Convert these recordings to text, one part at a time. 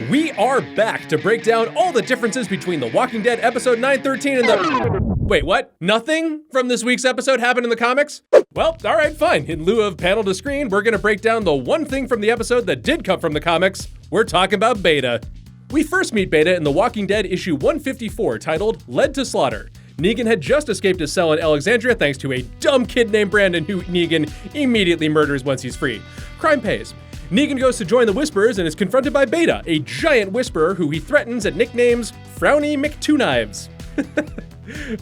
We are back to break down all the differences between The Walking Dead episode 913 and the... Wait, what? Nothing from this week's episode happened in the comics? Well, all right, fine. In lieu of panel to screen, we're gonna break down the one thing from the episode that did come from the comics. We're talking about Beta. We first meet Beta in The Walking Dead issue 154, titled Led to Slaughter. Negan had just escaped his cell in Alexandria thanks to a dumb kid named Brandon who Negan immediately murders once he's free. Crime pays. Negan goes to join the Whisperers and is confronted by Beta, a giant whisperer who he threatens and nicknames Frowny McTwo-Knives.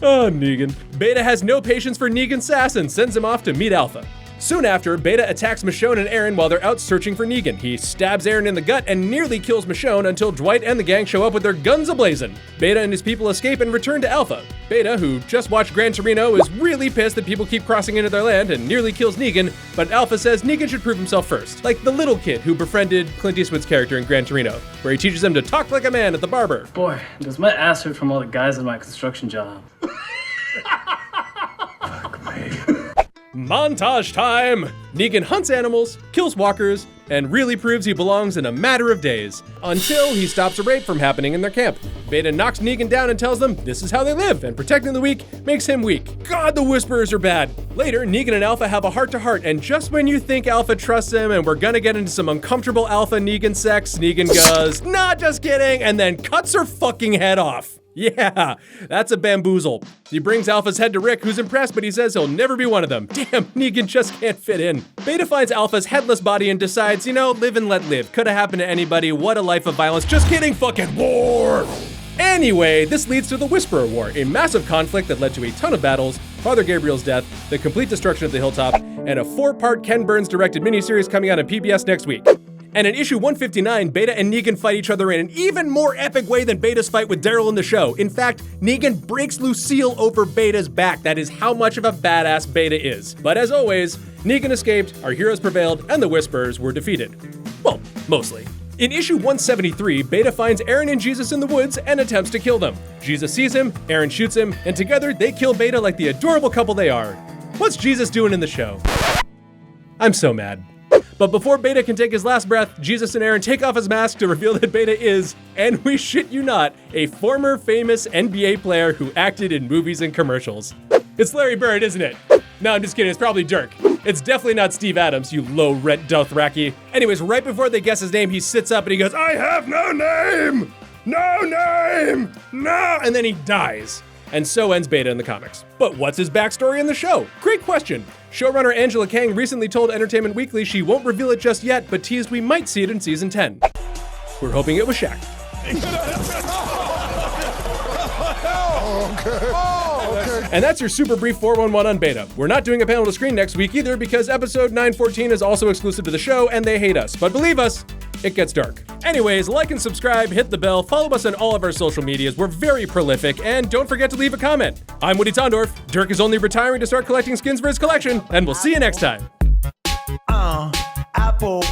Oh, Negan. Beta has no patience for Negan's sass and sends him off to meet Alpha. Soon after, Beta attacks Michonne and Aaron while they're out searching for Negan. He stabs Aaron in the gut and nearly kills Michonne until Dwight and the gang show up with their guns ablazing. Beta and his people escape and return to Alpha. Beta, who just watched Gran Torino, is really pissed that people keep crossing into their land and nearly kills Negan, but Alpha says Negan should prove himself first, like the little kid who befriended Clint Eastwood's character in Gran Torino, where he teaches him to talk like a man at the barber. Boy, does my ass hurt from all the guys in my construction job. Fuck me. Montage time! Negan hunts animals, kills walkers, and really proves he belongs in a matter of days, until he stops a rape from happening in their camp. Beta knocks Negan down and tells them this is how they live, and protecting the weak makes him weak. God, the Whisperers are bad! Later, Negan and Alpha have a heart-to-heart, and just when you think Alpha trusts him and we're gonna get into some uncomfortable Alpha-Negan sex, Negan goes, nah, just kidding, and then cuts her fucking head off. Yeah, that's a bamboozle. He brings Alpha's head to Rick, who's impressed, but he says he'll never be one of them. Damn, Negan just can't fit in. Beta finds Alpha's headless body and decides, you know, live and let live. Could have happened to anybody. What a life of violence. Just kidding, fucking war! Anyway, this leads to the Whisperer War, a massive conflict that led to a ton of battles, Father Gabriel's death, the complete destruction of the Hilltop, and a 4-part Ken Burns directed miniseries coming out on PBS next week. And in issue 159, Beta and Negan fight each other in an even more epic way than Beta's fight with Daryl in the show. In fact, Negan breaks Lucille over Beta's back. That is how much of a badass Beta is. But as always, Negan escaped, our heroes prevailed, and the Whisperers were defeated. Well, mostly. In issue 173, Beta finds Aaron and Jesus in the woods and attempts to kill them. Jesus sees him, Aaron shoots him, and together they kill Beta like the adorable couple they are. What's Jesus doing in the show? I'm so mad. But before Beta can take his last breath, Jesus and Aaron take off his mask to reveal that Beta is, and we shit you not, a former famous NBA player who acted in movies and commercials. It's Larry Bird, isn't it? No, I'm just kidding, it's probably Dirk. It's definitely not Steve Adams, you low-rent Dothraki. Anyways, right before they guess his name, he sits up and he goes, I have no name! No name! No! And then he dies. And so ends Beta in the comics. But what's his backstory in the show? Great question. Showrunner Angela Kang recently told Entertainment Weekly she won't reveal it just yet, but teased we might see it in season 10. We're hoping it was Shaq. Okay. And that's your super brief 411 on Beta. We're not doing a panel to screen next week either because episode 914 is also exclusive to the show and they hate us. But believe us, it gets dark. Anyways, like and subscribe, hit the bell, follow us on all of our social medias. We're very prolific, and don't forget to leave a comment. I'm Woody Tondorf. Dirk is only retiring to start collecting skins for his collection, and we'll see you next time. Apple